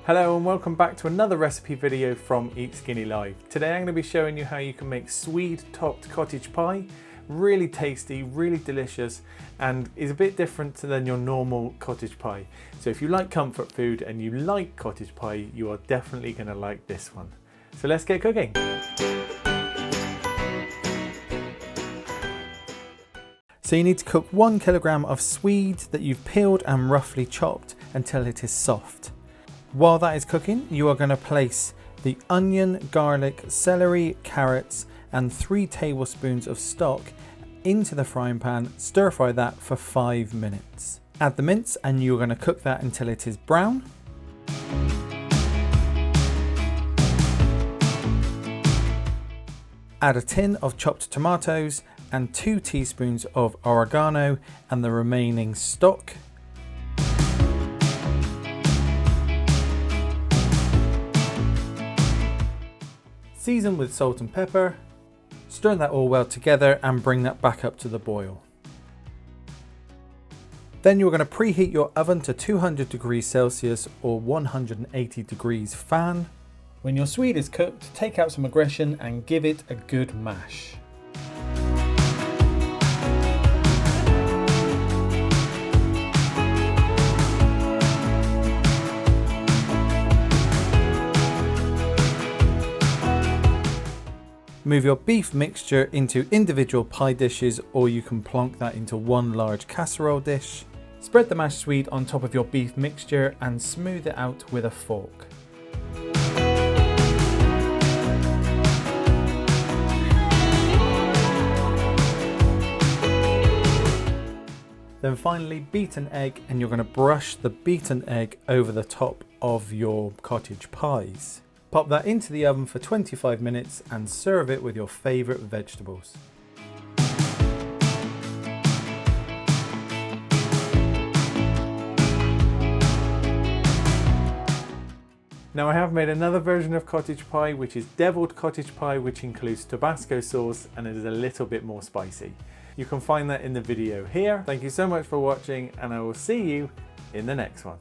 Hello and welcome back to another recipe video from Eat Skinny Live. Today I'm going to be showing you how you can make Swede topped cottage pie. Really tasty, really delicious, and is a bit different than your normal cottage pie. So if you like comfort food and you like cottage pie, you are definitely going to like this one. So let's get cooking. So you need to cook 1 kilogram of Swede that you've peeled and roughly chopped until it is soft. While that is cooking, you are going to place the onion, garlic, celery, carrots and 3 tablespoons of stock into the frying pan. Stir fry that for 5 minutes. Add the mince and you're going to cook that until it is brown. Add a tin of chopped tomatoes and 2 teaspoons of oregano and the remaining stock. Season with salt and pepper, stir that all well together and bring that back up to the boil. Then you're going to preheat your oven to 200 degrees Celsius or 180 degrees fan. When your Swede is cooked, take out some aggression and give it a good mash. Move your beef mixture into individual pie dishes, or you can plonk that into one large casserole dish. Spread the mashed Swede on top of your beef mixture and smooth it out with a fork. Then finally beat an egg, and you're going to brush the beaten egg over the top of your cottage pies. Pop that into the oven for 25 minutes and serve it with your favourite vegetables. Now I have made another version of cottage pie, which is deviled cottage pie, which includes Tabasco sauce and it is a little bit more spicy. You can find that in the video here. Thank you so much for watching and I will see you in the next one.